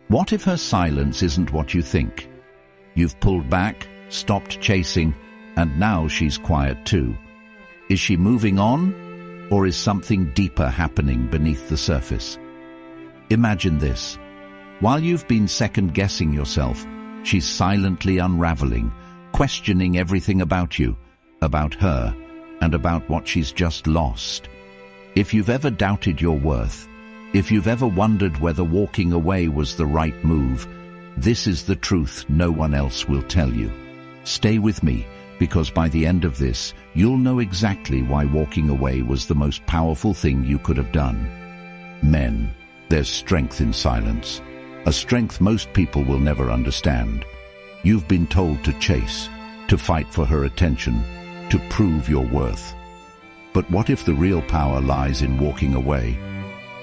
What if her silence isn't what you think? You've pulled back, stopped chasing, and now she's quiet too. Is she moving on, or is something deeper happening beneath the surface? Imagine this. While you've been second-guessing yourself, she's silently unraveling, questioning everything about you, about her, and about what she's just lost. If you've ever doubted your worth, if you've ever wondered whether walking away was the right move, this is the truth no one else will tell you. Stay with me, because by the end of this, you'll know exactly why walking away was the most powerful thing you could have done. Men, there's strength in silence, a strength most people will never understand. You've been told to chase, to fight for her attention, to prove your worth. But what if the real power lies in walking away?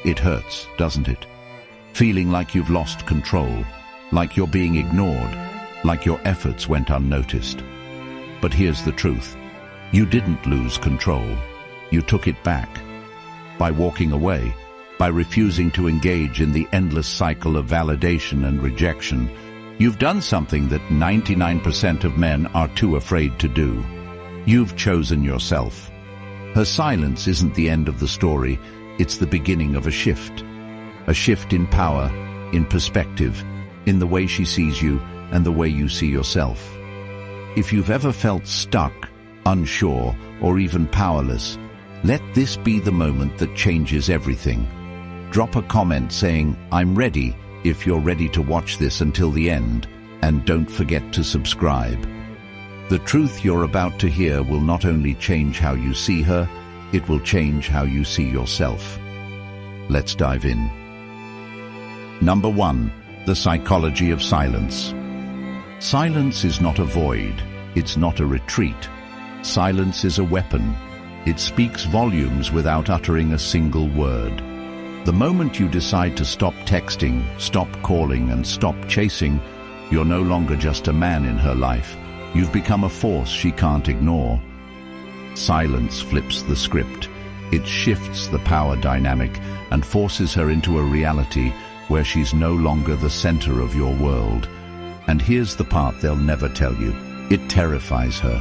It hurts, doesn't it? Feeling like you've lost control, like you're being ignored, like your efforts went unnoticed. But here's the truth. You didn't lose control. You took it back. By walking away, by refusing to engage in the endless cycle of validation and rejection, you've done something that 99% of men are too afraid to do. You've chosen yourself. Her silence isn't the end of the story, it's the beginning of a shift. A shift in power, in perspective, in the way she sees you and the way you see yourself. If you've ever felt stuck, unsure, or even powerless, let this be the moment that changes everything. Drop a comment saying, "I'm ready," if you're ready to watch this until the end, and don't forget to subscribe. The truth you're about to hear will not only change how you see her, it will change how you see yourself. Let's dive in. Number 1. The psychology of silence. Silence is not a void. It's not a retreat. Silence is a weapon. It speaks volumes without uttering a single word. The moment you decide to stop texting, stop calling, and stop chasing, you're no longer just a man in her life. You've become a force she can't ignore. Silence flips the script. It shifts the power dynamic and forces her into a reality where she's no longer the center of your world. And here's the part they'll never tell you. It terrifies her.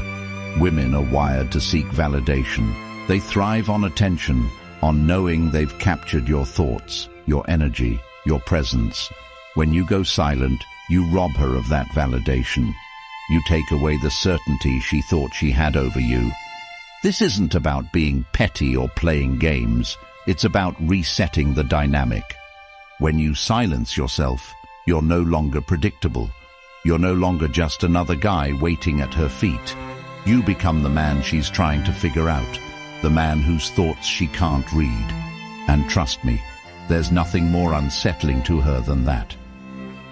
Women are wired to seek validation. They thrive on attention, on knowing they've captured your thoughts, your energy, your presence. When you go silent, you rob her of that validation. You take away the certainty she thought she had over you. This isn't about being petty or playing games. It's about resetting the dynamic. When you silence yourself, you're no longer predictable. You're no longer just another guy waiting at her feet. You become the man she's trying to figure out, the man whose thoughts she can't read. And trust me, there's nothing more unsettling to her than that.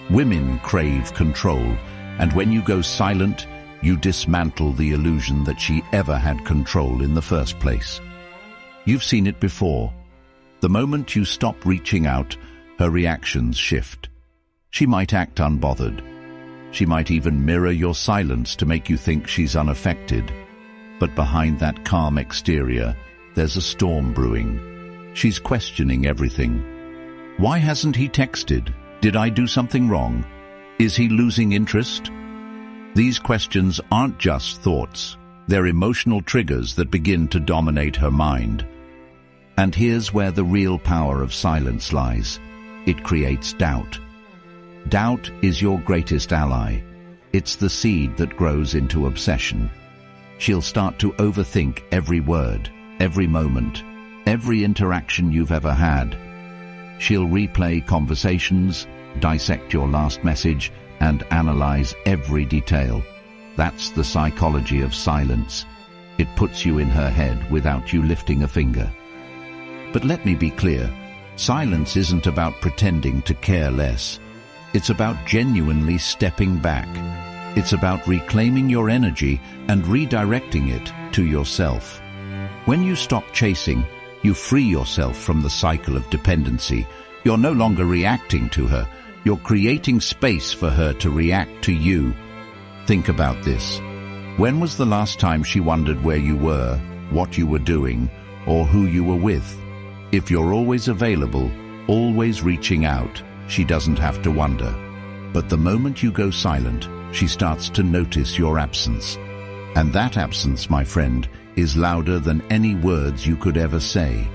Women crave control, and when you go silent, you dismantle the illusion that she ever had control in the first place. You've seen it before. The moment you stop reaching out, her reactions shift. She might act unbothered. She might even mirror your silence to make you think she's unaffected. But behind that calm exterior, there's a storm brewing. She's questioning everything. Why hasn't he texted? Did I do something wrong? Is he losing interest? These questions aren't just thoughts. They're emotional triggers that begin to dominate her mind. And here's where the real power of silence lies. It creates doubt. Doubt is your greatest ally. It's the seed that grows into obsession. She'll start to overthink every word, every moment, every interaction you've ever had. She'll replay conversations, dissect your last message, and analyze every detail. That's the psychology of silence. It puts you in her head without you lifting a finger. But let me be clear, silence isn't about pretending to care less. It's about genuinely stepping back. It's about reclaiming your energy and redirecting it to yourself. When you stop chasing, you free yourself from the cycle of dependency. You're no longer reacting to her. You're creating space for her to react to you. Think about this. When was the last time she wondered where you were, what you were doing, or who you were with? If you're always available, always reaching out, she doesn't have to wonder. But the moment you go silent, she starts to notice your absence. And that absence, my friend, is louder than any words you could ever say.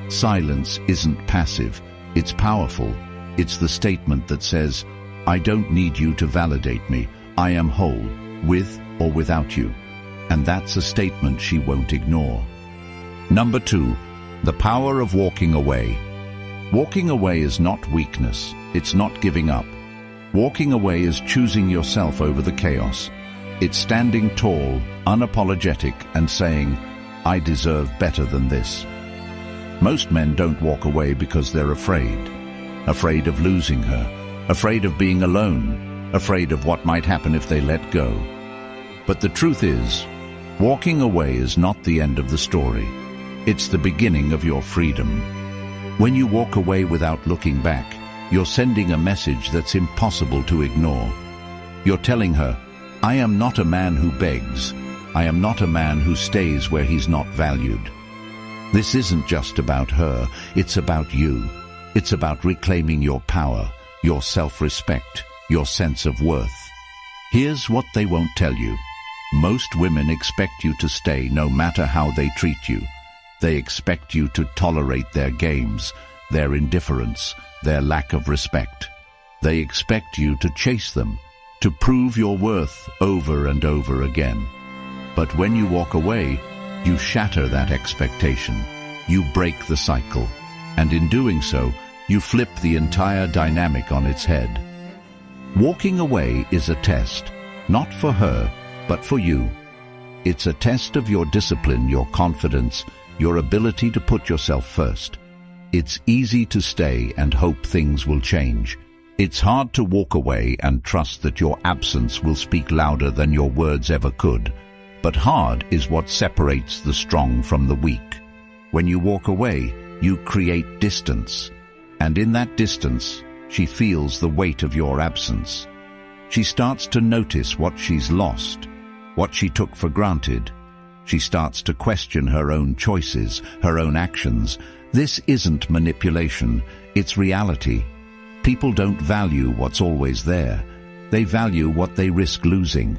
Silence isn't passive, it's powerful. It's the statement that says, I don't need you to validate me. I am whole, with or without you. And that's a statement she won't ignore. Number 2, the power of walking away. Walking away is not weakness, it's not giving up. Walking away is choosing yourself over the chaos. It's standing tall, unapologetic, and saying, I deserve better than this. Most men don't walk away because they're afraid. Afraid of losing her, afraid of being alone, afraid of what might happen if they let go. But the truth is, walking away is not the end of the story. It's the beginning of your freedom. When you walk away without looking back, you're sending a message that's impossible to ignore. You're telling her, I am not a man who begs. I am not a man who stays where he's not valued. This isn't just about her, it's about you. It's about reclaiming your power, your self-respect, your sense of worth. Here's what they won't tell you. Most women expect you to stay no matter how they treat you. They expect you to tolerate their games, their indifference, their lack of respect. They expect you to chase them, to prove your worth over and over again. But when you walk away, you shatter that expectation. You break the cycle. And in doing so, you flip the entire dynamic on its head. Walking away is a test, not for her, but for you. It's a test of your discipline, your confidence, your ability to put yourself first. It's easy to stay and hope things will change. It's hard to walk away and trust that your absence will speak louder than your words ever could. But hard is what separates the strong from the weak. When you walk away, you create distance. And in that distance, she feels the weight of your absence. She starts to notice what she's lost, what she took for granted. She starts to question her own choices, her own actions. This isn't manipulation, it's reality. People don't value what's always there. They value what they risk losing.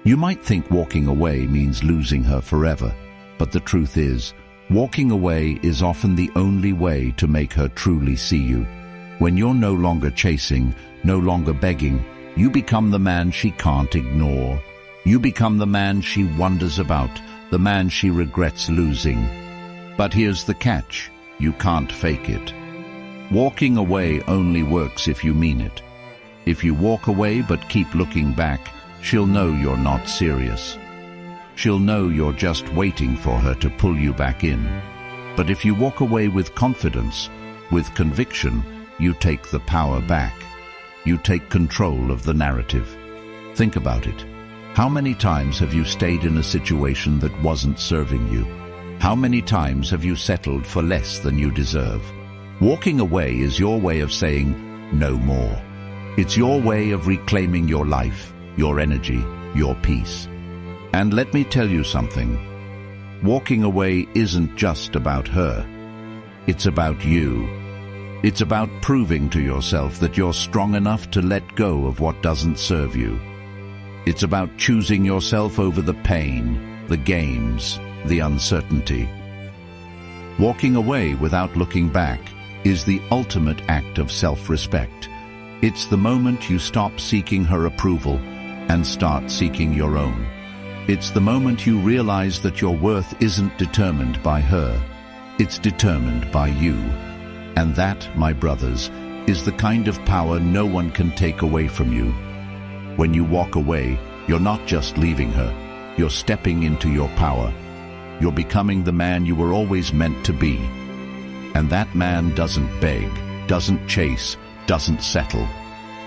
You might think walking away means losing her forever, but the truth is, walking away is often the only way to make her truly see you. When you're no longer chasing, no longer begging, you become the man she can't ignore. You become the man she wonders about, the man she regrets losing. But here's the catch, you can't fake it. Walking away only works if you mean it. If you walk away but keep looking back, she'll know you're not serious. She'll know you're just waiting for her to pull you back in. But if you walk away with confidence, with conviction, you take the power back. You take control of the narrative. Think about it. How many times have you stayed in a situation that wasn't serving you? How many times have you settled for less than you deserve? Walking away is your way of saying, no more. It's your way of reclaiming your life, your energy, your peace. And let me tell you something. Walking away isn't just about her. It's about you. It's about proving to yourself that you're strong enough to let go of what doesn't serve you. It's about choosing yourself over the pain, the games, the uncertainty. Walking away without looking back is the ultimate act of self-respect. It's the moment you stop seeking her approval and start seeking your own. It's the moment you realize that your worth isn't determined by her. It's determined by you. And that, my brothers, is the kind of power no one can take away from you. When you walk away, you're not just leaving her. You're stepping into your power. You're becoming the man you were always meant to be. And that man doesn't beg, doesn't chase, doesn't settle.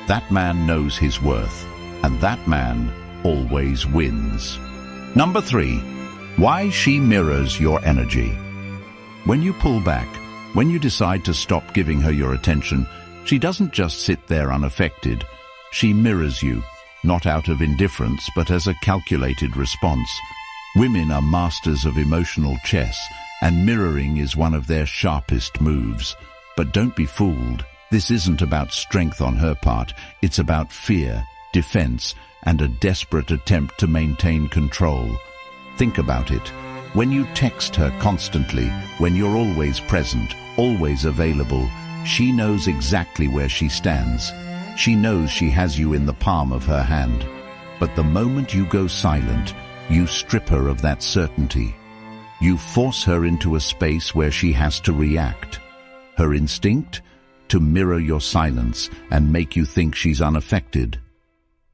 That man knows his worth, and that man always wins. Number 3, why she mirrors your energy. When you pull back, when you decide to stop giving her your attention, she doesn't just sit there unaffected. She mirrors you, not out of indifference, but as a calculated response. Women are masters of emotional chess, and mirroring is one of their sharpest moves. But don't be fooled. This isn't about strength on her part, it's about fear, defense, and a desperate attempt to maintain control. Think about it. When you text her constantly, when you're always present, always available, she knows exactly where she stands. She knows she has you in the palm of her hand. But the moment you go silent, you strip her of that certainty. You force her into a space where she has to react. Her instinct? To mirror your silence and make you think she's unaffected.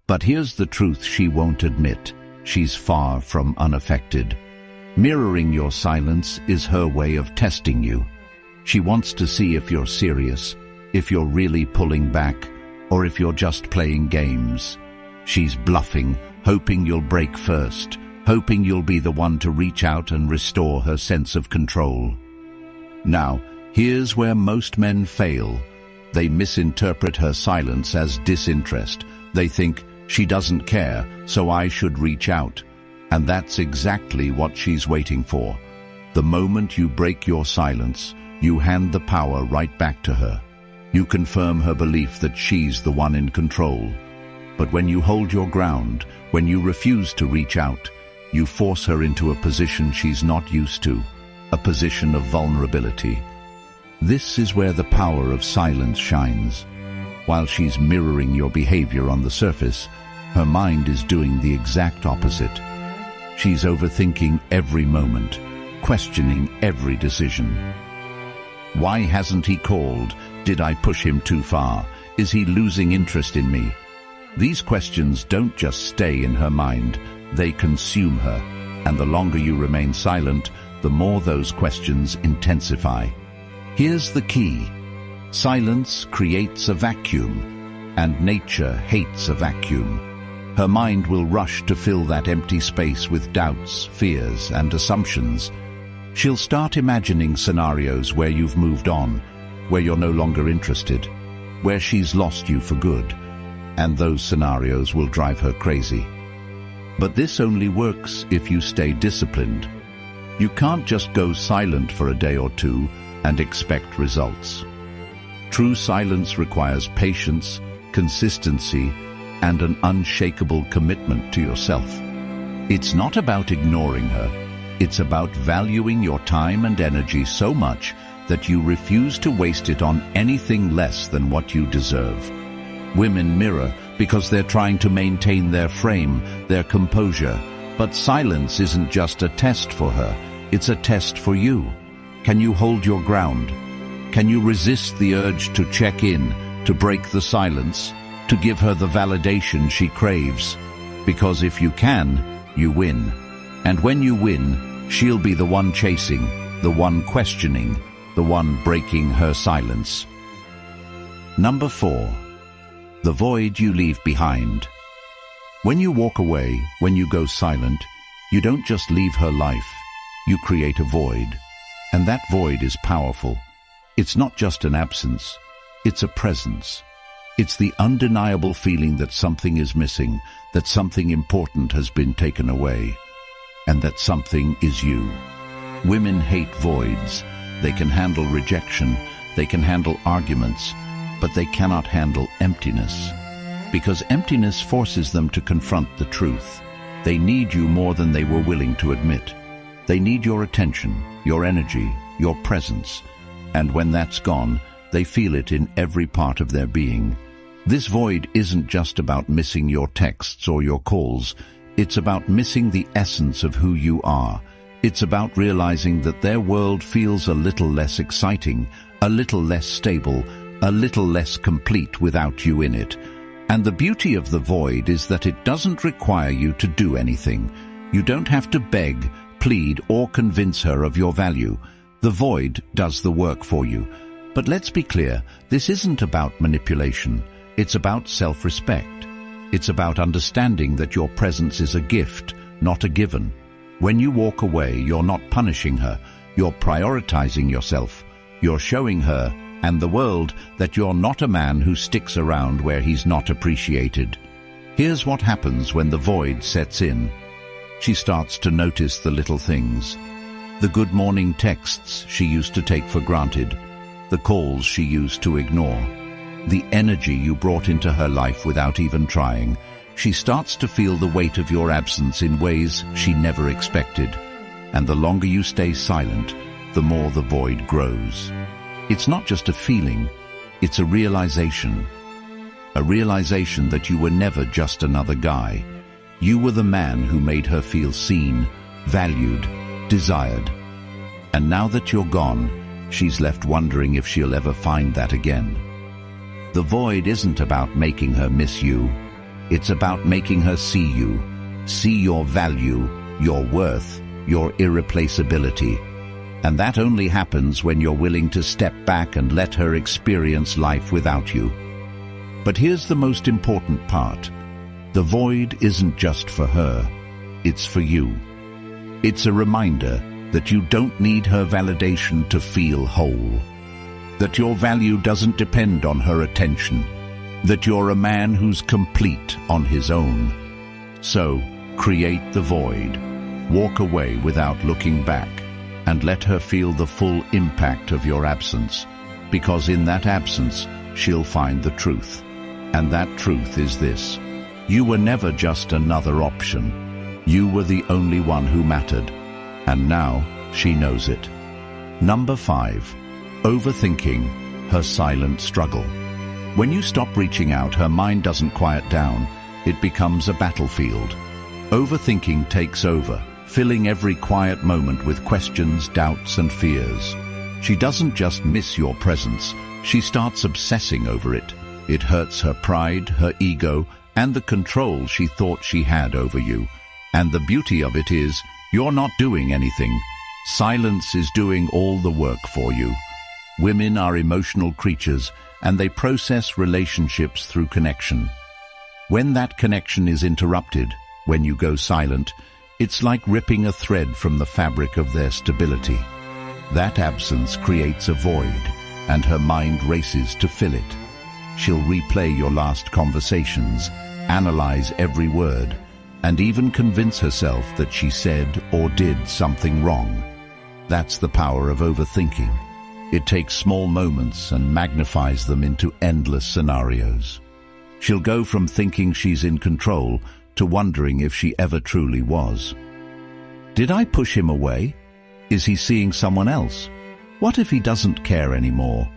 But here's the truth she won't admit. She's far from unaffected. Mirroring your silence is her way of testing you. She wants to see if you're serious, if you're really pulling back, or if you're just playing games. She's bluffing, hoping you'll break first, hoping you'll be the one to reach out and restore her sense of control. Now, here's where most men fail. They misinterpret her silence as disinterest. They think, she doesn't care, so I should reach out. And that's exactly what she's waiting for. The moment you break your silence, you hand the power right back to her. You confirm her belief that she's the one in control. But when you hold your ground, when you refuse to reach out, you force her into a position she's not used to, a position of vulnerability. This is where the power of silence shines. While she's mirroring your behavior on the surface, her mind is doing the exact opposite. She's overthinking every moment, questioning every decision. Why hasn't he called? Did I push him too far? Is he losing interest in me? These questions don't just stay in her mind, they consume her. And the longer you remain silent, the more those questions intensify. Here's the key. Silence creates a vacuum, and nature hates a vacuum. Her mind will rush to fill that empty space with doubts, fears, and assumptions. She'll start imagining scenarios where you've moved on, where you're no longer interested, where she's lost you for good, and those scenarios will drive her crazy. But this only works if you stay disciplined. You can't just go silent for a day or two and expect results. True silence requires patience, consistency, and an unshakable commitment to yourself. It's not about ignoring her. It's about valuing your time and energy so much that you refuse to waste it on anything less than what you deserve. Women mirror because they're trying to maintain their frame, their composure. But silence isn't just a test for her, it's a test for you. Can you hold your ground? Can you resist the urge to check in, to break the silence, to give her the validation she craves? Because if you can, you win. And when you win, she'll be the one chasing, the one questioning, the one breaking her silence. Number 4. The void you leave behind. When you walk away, when you go silent, you don't just leave her life, you create a void. And that void is powerful. It's not just an absence, it's a presence. It's the undeniable feeling that something is missing, that something important has been taken away, and that something is you. Women hate voids. They can handle rejection, they can handle arguments, but they cannot handle emptiness. Because emptiness forces them to confront the truth. They need you more than they were willing to admit. They need your attention, your energy, your presence. And when that's gone, they feel it in every part of their being. This void isn't just about missing your texts or your calls. It's about missing the essence of who you are. It's about realizing that their world feels a little less exciting, a little less stable, a little less complete without you in it. And the beauty of the void is that it doesn't require you to do anything. You don't have to beg, plead, or convince her of your value. The void does the work for you. But let's be clear, this isn't about manipulation. It's about self-respect. It's about understanding that your presence is a gift, not a given. When you walk away, you're not punishing her. You're prioritizing yourself. You're showing her and the world that you're not a man who sticks around where he's not appreciated. Here's what happens when the void sets in. She starts to notice the little things. The good morning texts she used to take for granted. The calls she used to ignore. the energy you brought into her life without even trying, she starts to feel the weight of your absence in ways she never expected. And the longer you stay silent, the more the void grows. It's not just a feeling, it's a realization. A realization that you were never just another guy. You were the man who made her feel seen, valued, desired. And now that you're gone, she's left wondering if she'll ever find that again. The void isn't about making her miss you. It's about making her see you, see your value, your worth, your irreplaceability. And that only happens when you're willing to step back and let her experience life without you. But here's the most important part. The void isn't just for her, it's for you. It's a reminder that you don't need her validation to feel whole. That your value doesn't depend on her attention. That you're a man who's complete on his own. So, create the void. Walk away without looking back, and let her feel the full impact of your absence, because in that absence, she'll find the truth. And that truth is this: you were never just another option. You were the only one who mattered, and now she knows it. Number 5, overthinking, her silent struggle. When you stop reaching out, her mind doesn't quiet down. It becomes a battlefield. Overthinking takes over, filling every quiet moment with questions, doubts, and fears. She doesn't just miss your presence, she starts obsessing over it. It hurts her pride, her ego, and the control she thought she had over you. And the beauty of it is, you're not doing anything. Silence is doing all the work for you. Women are emotional creatures, and they process relationships through connection. When that connection is interrupted, when you go silent, it's like ripping a thread from the fabric of their stability. That absence creates a void, and her mind races to fill it. She'll replay your last conversations, analyze every word, and even convince herself that she said or did something wrong. That's the power of overthinking. It takes small moments and magnifies them into endless scenarios. She'll go from thinking she's in control to wondering if she ever truly was. Did I push him away? Is he seeing someone else? What if he doesn't care anymore?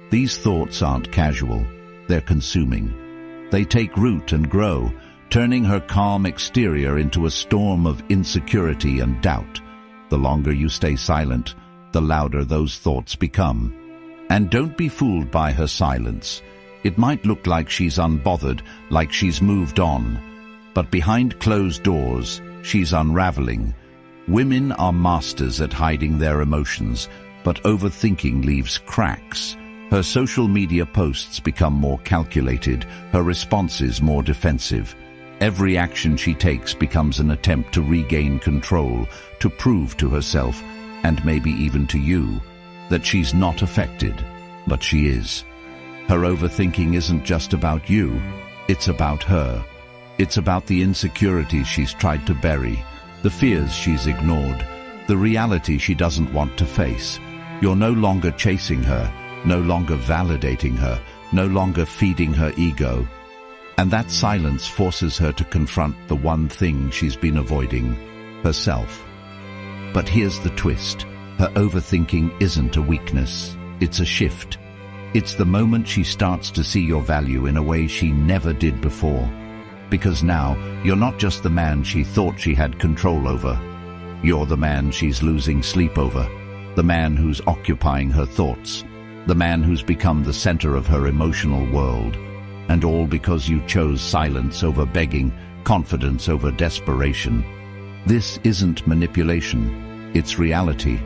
These thoughts aren't casual, they're consuming. They take root and grow, turning her calm exterior into a storm of insecurity and doubt. The longer you stay silent, the louder those thoughts become. And don't be fooled by her silence. It might look like she's unbothered, like she's moved on. But behind closed doors, she's unraveling. Women are masters at hiding their emotions, but overthinking leaves cracks. Her social media posts become more calculated, her responses more defensive. Every action she takes becomes an attempt to regain control, to prove to herself, and maybe even to you, that she's not affected, but she is. Her overthinking isn't just about you, it's about her. It's about the insecurities she's tried to bury, the fears she's ignored, the reality she doesn't want to face. You're no longer chasing her, no longer validating her, no longer feeding her ego. And that silence forces her to confront the one thing she's been avoiding, herself. But here's the twist. Her overthinking isn't a weakness, it's a shift. It's the moment she starts to see your value in a way she never did before. Because now, you're not just the man she thought she had control over. You're the man she's losing sleep over, the man who's occupying her thoughts, the man who's become the center of her emotional world. And all because you chose silence over begging, confidence over desperation. This isn't manipulation, it's reality.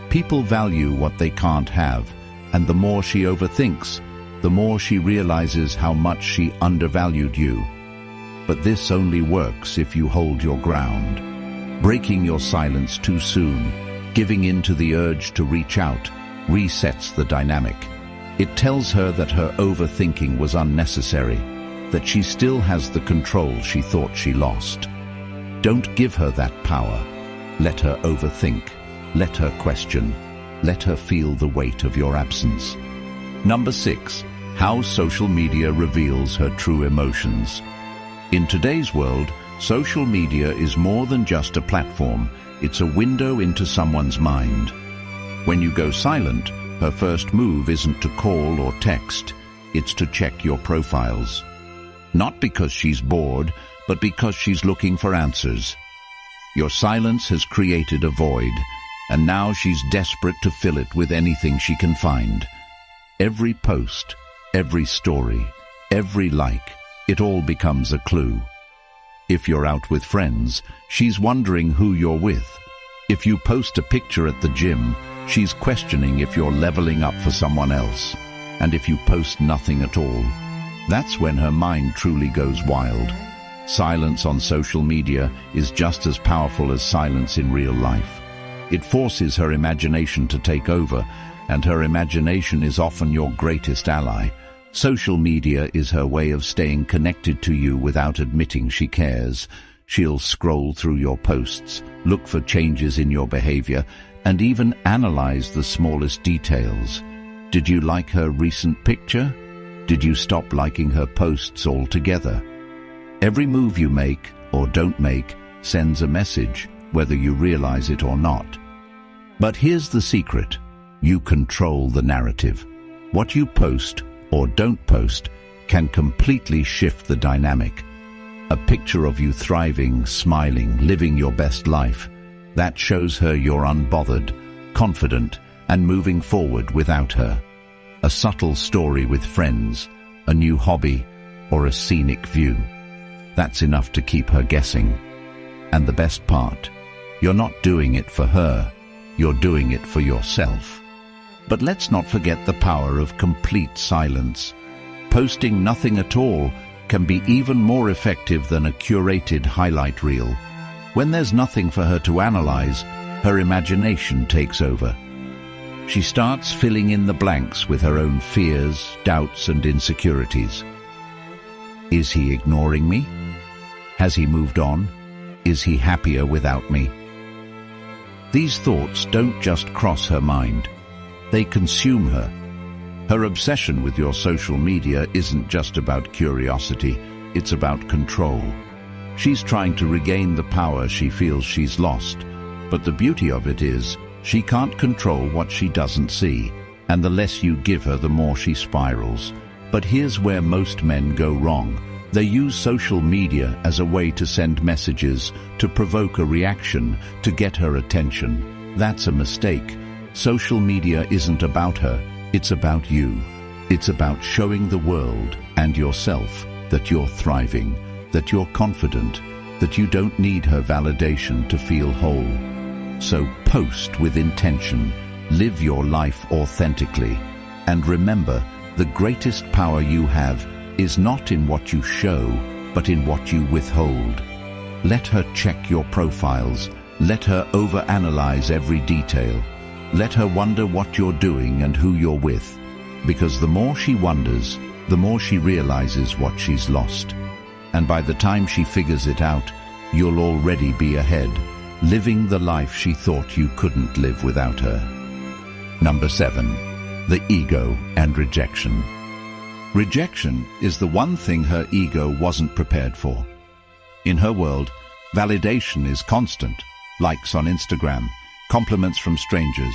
People value what they can't have, and the more she overthinks, the more she realizes how much she undervalued you. But this only works if you hold your ground. Breaking your silence too soon, giving in to the urge to reach out, resets the dynamic. It tells her that her overthinking was unnecessary, that she still has the control she thought she lost. Don't give her that power. Let her overthink. Let her question. Let her feel the weight of your absence. Number 6. how social media reveals her true emotions. In today's world, social media is more than just a platform. It's a window into someone's mind. When you go silent, her first move isn't to call or text. It's to check your profiles. Not because she's bored, but because she's looking for answers. Your silence has created a void, and now she's desperate to fill it with anything she can find. Every post, every story, every like, it all becomes a clue. If you're out with friends, she's wondering who you're with. If you post a picture at the gym, she's questioning if you're leveling up for someone else. And if you post nothing at all, that's when her mind truly goes wild. Silence on social media is just as powerful as silence in real life. It forces her imagination to take over, and her imagination is often your greatest ally. Social media is her way of staying connected to you without admitting she cares. She'll scroll through your posts, look for changes in your behavior, and even analyze the smallest details. Did you like her recent picture? Did you stop liking her posts altogether? Every move you make or don't make sends a message, whether you realize it or not. But here's the secret. You control the narrative. What you post or don't post can completely shift the dynamic. A picture of you thriving, smiling, living your best life, that shows her you're unbothered, confident, and moving forward without her. A subtle story with friends, a new hobby, or a scenic view. That's enough to keep her guessing. And the best part, you're not doing it for her, you're doing it for yourself. But let's not forget the power of complete silence. Posting nothing at all can be even more effective than a curated highlight reel. When there's nothing for her to analyze, her imagination takes over. She starts filling in the blanks with her own fears, doubts, and insecurities. Is he ignoring me? Has he moved on? Is he happier without me? These thoughts don't just cross her mind. They consume her. Her obsession with your social media isn't just about curiosity, it's about control. She's trying to regain the power she feels she's lost. But the beauty of it is, she can't control what she doesn't see, and the less you give her, the more she spirals. But here's where most men go wrong. They use social media as a way to send messages, to provoke a reaction, to get her attention. That's a mistake. Social media isn't about her, it's about you. It's about showing the world and yourself that you're thriving, that you're confident, that you don't need her validation to feel whole. So post with intention, live your life authentically, and remember, the greatest power you have is not in what you show, but in what you withhold. Let her check your profiles, let her overanalyze every detail. Let her wonder what you're doing and who you're with, because the more she wonders, the more she realizes what she's lost. And by the time she figures it out, you'll already be ahead, living the life she thought you couldn't live without her. Number 7. The ego and rejection. Rejection is the one thing her ego wasn't prepared for. In her world, validation is constant. Likes on Instagram, compliments from strangers,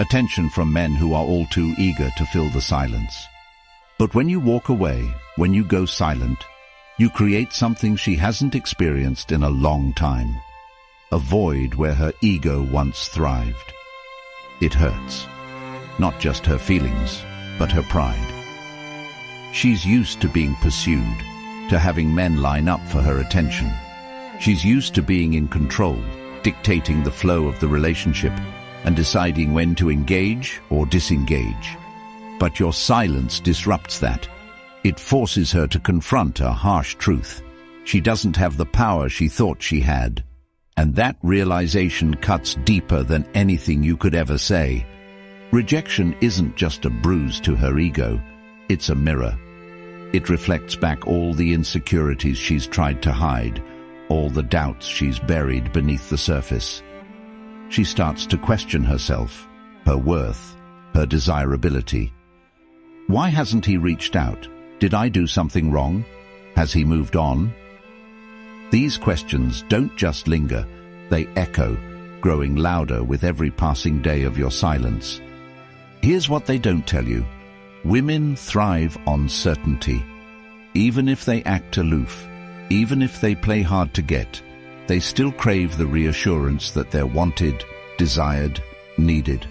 attention from men who are all too eager to fill the silence. But when you walk away, when you go silent, you create something she hasn't experienced in a long time. A void where her ego once thrived. It hurts. Not just her feelings, but her pride. She's used to being pursued, to having men line up for her attention. She's used to being in control, dictating the flow of the relationship and deciding when to engage or disengage. But your silence disrupts that. It forces her to confront a harsh truth. She doesn't have the power she thought she had. And that realization cuts deeper than anything you could ever say. Rejection isn't just a bruise to her ego, it's a mirror. It reflects back all the insecurities she's tried to hide, all the doubts she's buried beneath the surface. She starts to question herself, her worth, her desirability. Why hasn't he reached out? Did I do something wrong? Has he moved on? These questions don't just linger, they echo, growing louder with every passing day of your silence. Here's what they don't tell you. Women thrive on certainty. Even if they act aloof, even if they play hard to get, they still crave the reassurance that they're wanted, desired, needed.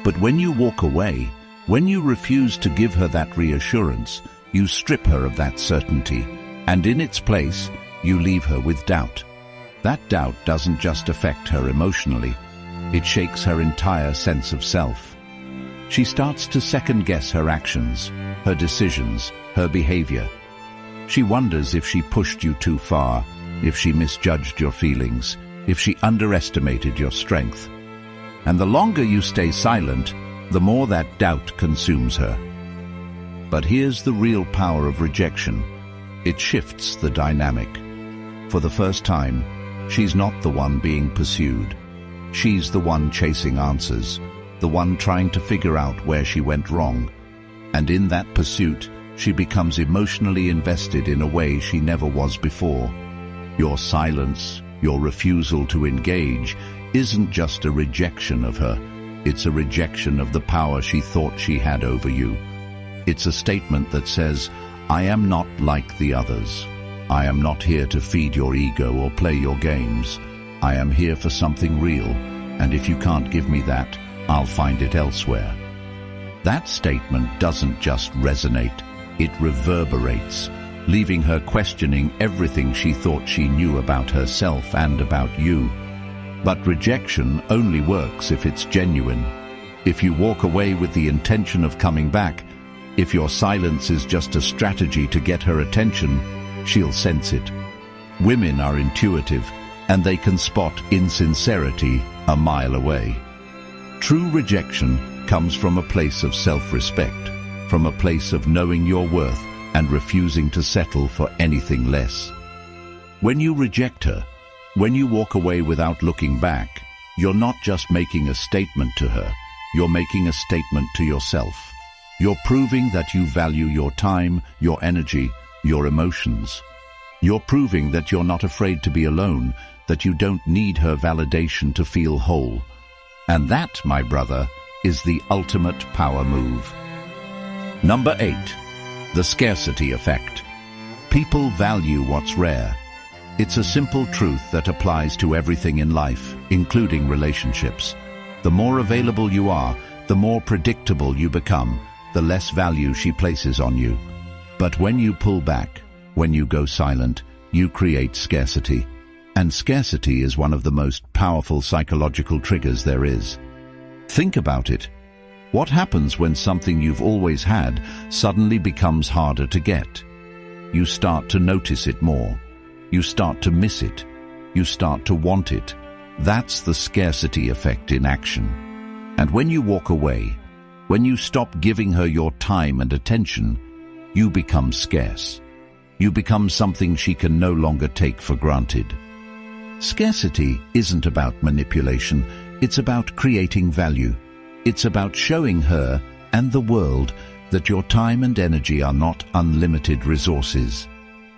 But when you walk away, when you refuse to give her that reassurance, you strip her of that certainty, and in its place, you leave her with doubt. That doubt doesn't just affect her emotionally, it shakes her entire sense of self. She starts to second-guess her actions, her decisions, her behavior. She wonders if she pushed you too far, if she misjudged your feelings, if she underestimated your strength. And the longer you stay silent, the more that doubt consumes her. But here's the real power of rejection. It shifts the dynamic. For the first time, she's not the one being pursued. She's the one chasing answers, the one trying to figure out where she went wrong. And in that pursuit, she becomes emotionally invested in a way she never was before. Your silence, your refusal to engage, isn't just a rejection of her. It's a rejection of the power she thought she had over you. It's a statement that says, I am not like the others. I am not here to feed your ego or play your games. I am here for something real, and if you can't give me that, I'll find it elsewhere. That statement doesn't just resonate, it reverberates, leaving her questioning everything she thought she knew about herself and about you. But rejection only works if it's genuine. If you walk away with the intention of coming back, if your silence is just a strategy to get her attention, she'll sense it. Women are intuitive, and they can spot insincerity a mile away. True rejection comes from a place of self-respect, from a place of knowing your worth and refusing to settle for anything less. When you reject her, when you walk away without looking back, you're not just making a statement to her, you're making a statement to yourself. You're proving that you value your time, your energy, your emotions. You're proving that you're not afraid to be alone, that you don't need her validation to feel whole. And that, my brother, is the ultimate power move. Number 8. The scarcity effect. People value what's rare. It's a simple truth that applies to everything in life, including relationships. The more available you are, the more predictable you become, the less value she places on you. But when you pull back, when you go silent, you create scarcity. And scarcity is one of the most powerful psychological triggers there is. Think about it. What happens when something you've always had suddenly becomes harder to get? You start to notice it more. You start to miss it. You start to want it. That's the scarcity effect in action. And when you walk away, when you stop giving her your time and attention, you become scarce. You become something she can no longer take for granted. Scarcity isn't about manipulation, it's about creating value. It's about showing her and the world that your time and energy are not unlimited resources.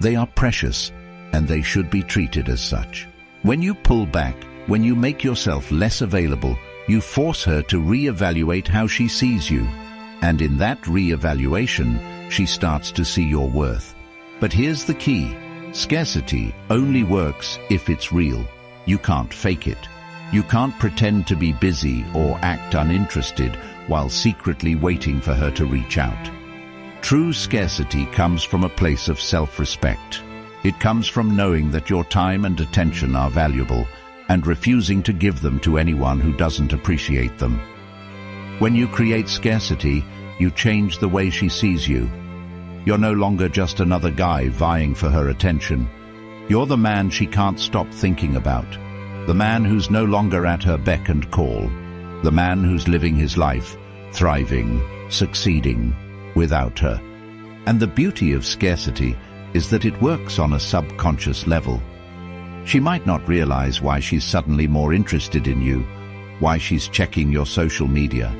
They are precious, and they should be treated as such. When you pull back, when you make yourself less available, you force her to re-evaluate how she sees you. And in that re-evaluation, she starts to see your worth. But here's the key. Scarcity only works if it's real. You can't fake it. You can't pretend to be busy or act uninterested while secretly waiting for her to reach out. True scarcity comes from a place of self-respect. It comes from knowing that your time and attention are valuable and refusing to give them to anyone who doesn't appreciate them. When you create scarcity, you change the way she sees you. You're no longer just another guy vying for her attention. You're the man she can't stop thinking about. The man who's no longer at her beck and call. The man who's living his life, thriving, succeeding, without her. And the beauty of scarcity is that it works on a subconscious level. She might not realize why she's suddenly more interested in you, why she's checking your social media,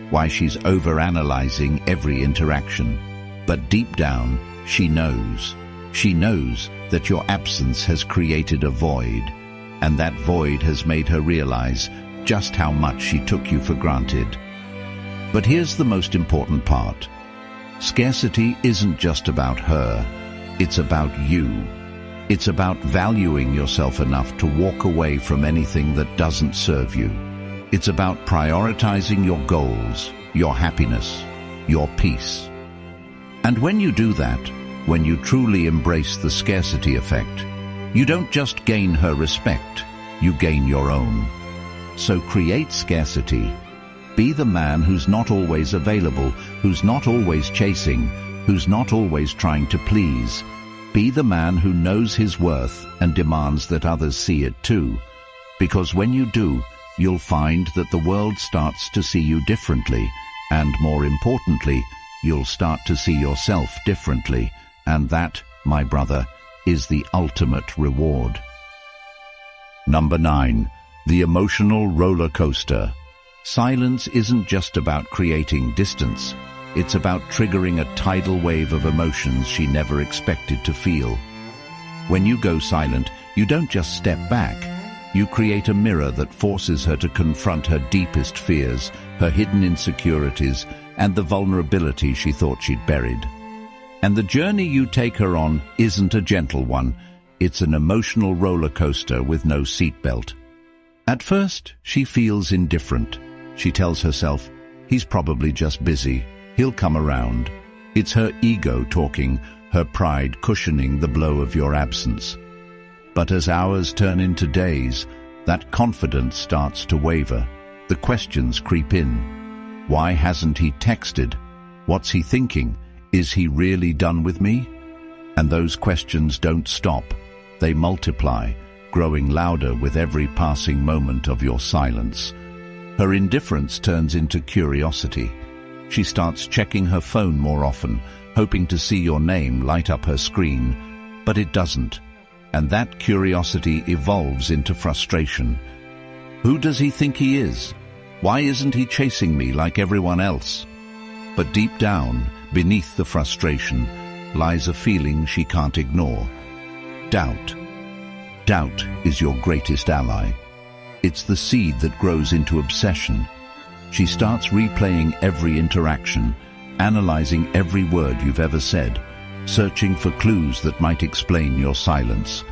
why she's overanalyzing every interaction. But deep down, she knows. She knows that your absence has created a void, and that void has made her realize just how much she took you for granted. But here's the most important part. Scarcity isn't just about her, it's about you. It's about valuing yourself enough to walk away from anything that doesn't serve you. It's about prioritizing your goals, your happiness, your peace. And when you do that, when you truly embrace the scarcity effect, you don't just gain her respect, you gain your own. So create scarcity. Be the man who's not always available, who's not always chasing, who's not always trying to please. Be the man who knows his worth and demands that others see it too. Because when you do, you'll find that the world starts to see you differently, and more importantly, you'll start to see yourself differently. And that, my brother, is the ultimate reward. Number 9. The emotional roller coaster. Silence isn't just about creating distance. It's about triggering a tidal wave of emotions she never expected to feel. When you go silent, you don't just step back. You create a mirror that forces her to confront her deepest fears, her hidden insecurities, and the vulnerability she thought she'd buried. And the journey you take her on isn't a gentle one. It's an emotional roller coaster with no seatbelt. At first, she feels indifferent. She tells herself, he's probably just busy. He'll come around. It's her ego talking, her pride cushioning the blow of your absence. But as hours turn into days, that confidence starts to waver. The questions creep in. Why hasn't he texted? What's he thinking? Is he really done with me? And those questions don't stop. They multiply, growing louder with every passing moment of your silence. Her indifference turns into curiosity. She starts checking her phone more often, hoping to see your name light up her screen, but it doesn't. And that curiosity evolves into frustration. Who does he think he is? Why isn't he chasing me like everyone else? But deep down, beneath the frustration, lies a feeling she can't ignore. Doubt. Doubt is your greatest ally. It's the seed that grows into obsession. She starts replaying every interaction, analyzing every word you've ever said, searching for clues that might explain your silence.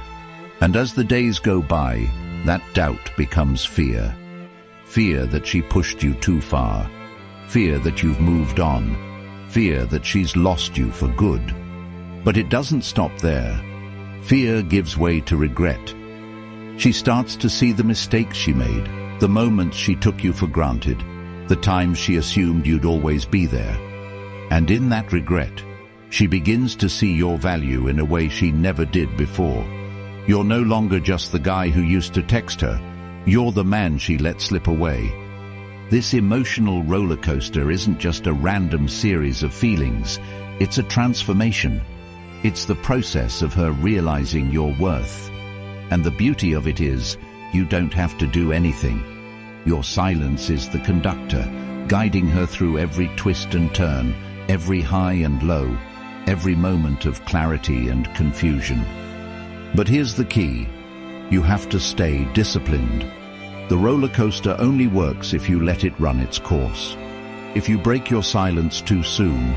And as the days go by, that doubt becomes fear. Fear that she pushed you too far. Fear that you've moved on. Fear that she's lost you for good. But it doesn't stop there. Fear gives way to regret. She starts to see the mistakes she made, the moments she took you for granted, the times she assumed you'd always be there. And in that regret, she begins to see your value in a way she never did before. You're no longer just the guy who used to text her. You're the man she let slip away. This emotional roller coaster isn't just a random series of feelings. It's a transformation. It's the process of her realizing your worth. And the beauty of it is, you don't have to do anything. Your silence is the conductor, guiding her through every twist and turn, every high and low, every moment of clarity and confusion. But here's the key. You have to stay disciplined. The roller coaster only works if you let it run its course. If you break your silence too soon,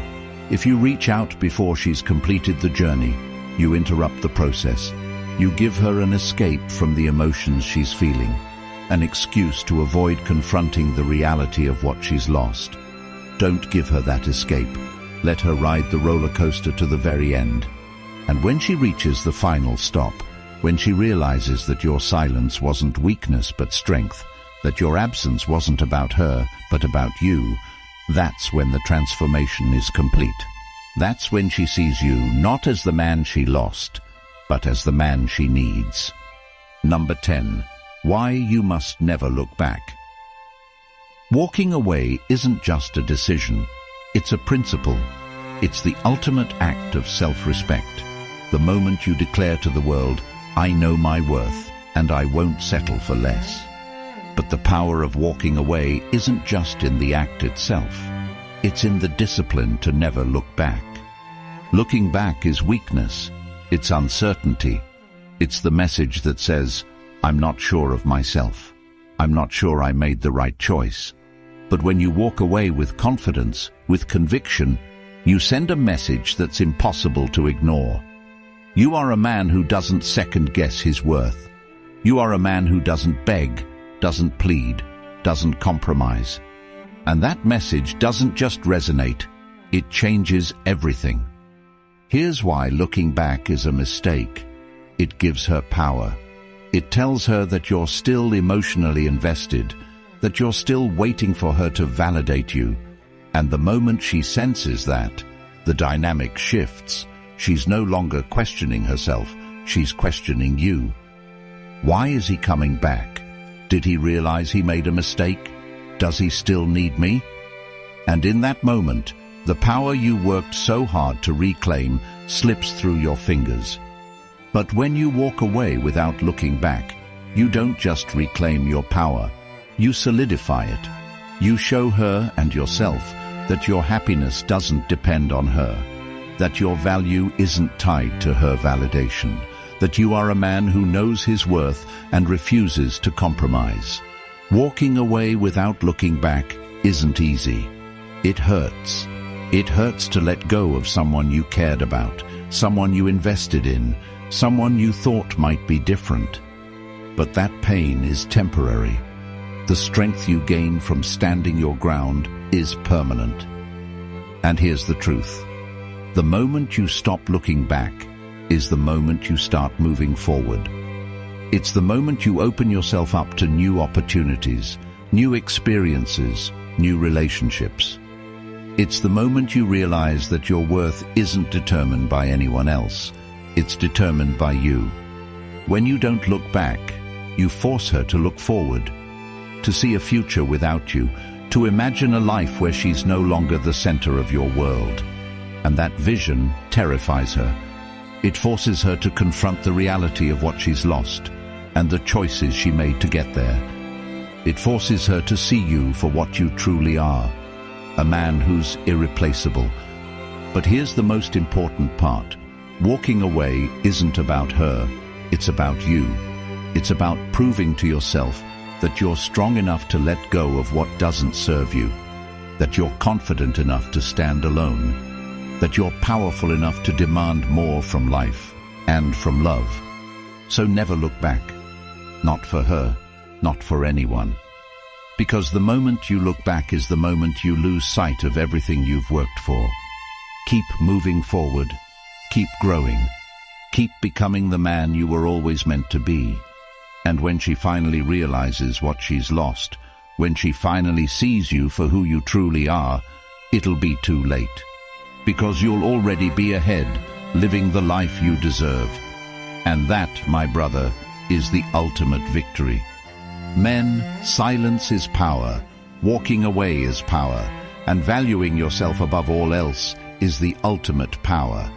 if you reach out before she's completed the journey, you interrupt the process. You give her an escape from the emotions she's feeling, an excuse to avoid confronting the reality of what she's lost. Don't give her that escape. Let her ride the roller coaster to the very end. And when she reaches the final stop, when she realizes that your silence wasn't weakness but strength, that your absence wasn't about her but about you, that's when the transformation is complete. That's when she sees you not as the man she lost, but as the man she needs. Number 10. Why you must never look back. Walking away isn't just a decision. It's a principle. It's the ultimate act of self-respect. The moment you declare to the world, I know my worth, and I won't settle for less. But the power of walking away isn't just in the act itself. It's in the discipline to never look back. Looking back is weakness. It's uncertainty. It's the message that says, I'm not sure of myself. I'm not sure I made the right choice. But when you walk away with confidence, with conviction, you send a message that's impossible to ignore. You are a man who doesn't second-guess his worth. You are a man who doesn't beg, doesn't plead, doesn't compromise. And that message doesn't just resonate, it changes everything. Here's why looking back is a mistake. It gives her power. It tells her that you're still emotionally invested, that you're still waiting for her to validate you. And the moment she senses that, the dynamic shifts. She's no longer questioning herself, she's questioning you. Why is he coming back? Did he realize he made a mistake? Does he still need me? And in that moment, the power you worked so hard to reclaim slips through your fingers. But when you walk away without looking back, you don't just reclaim your power, you solidify it. You show her and yourself that your happiness doesn't depend on her, that your value isn't tied to her validation, that you are a man who knows his worth and refuses to compromise. Walking away without looking back isn't easy. It hurts. It hurts to let go of someone you cared about, someone you invested in, someone you thought might be different. But that pain is temporary. The strength you gain from standing your ground is permanent. And here's the truth. The moment you stop looking back is the moment you start moving forward. It's the moment you open yourself up to new opportunities, new experiences, new relationships. It's the moment you realize that your worth isn't determined by anyone else. It's determined by you. When you don't look back, you force her to look forward, to see a future without you, to imagine a life where she's no longer the center of your world. And that vision terrifies her. It forces her to confront the reality of what she's lost and the choices she made to get there. It forces her to see you for what you truly are, a man who's irreplaceable. But here's the most important part. Walking away isn't about her, it's about you. It's about proving to yourself that you're strong enough to let go of what doesn't serve you, that you're confident enough to stand alone, that you're powerful enough to demand more from life and from love. So never look back. Not for her, not for anyone. Because the moment you look back is the moment you lose sight of everything you've worked for. Keep moving forward. Keep growing. Keep becoming the man you were always meant to be. And when she finally realizes what she's lost, when she finally sees you for who you truly are, it'll be too late. Because you'll already be ahead, living the life you deserve. And that, my brother, is the ultimate victory. Men, silence is power, walking away is power, and valuing yourself above all else is the ultimate power.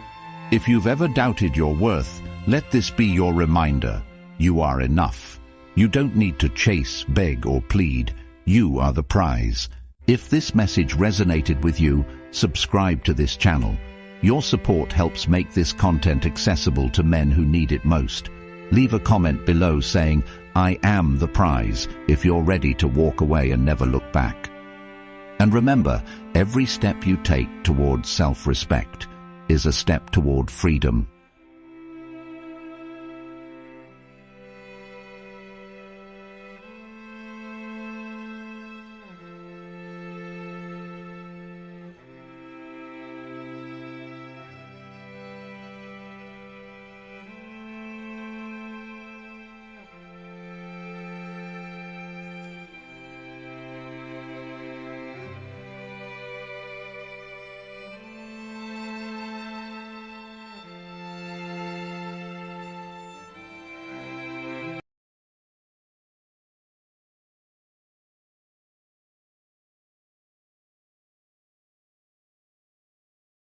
If you've ever doubted your worth, let this be your reminder. You are enough. You don't need to chase, beg, or plead. You are the prize. If this message resonated with you, subscribe to this channel. Your support helps make this content accessible to men who need it most. Leave a comment below saying, I am the prize, if you're ready to walk away and never look back. And remember, every step you take towards self-respect is a step toward freedom.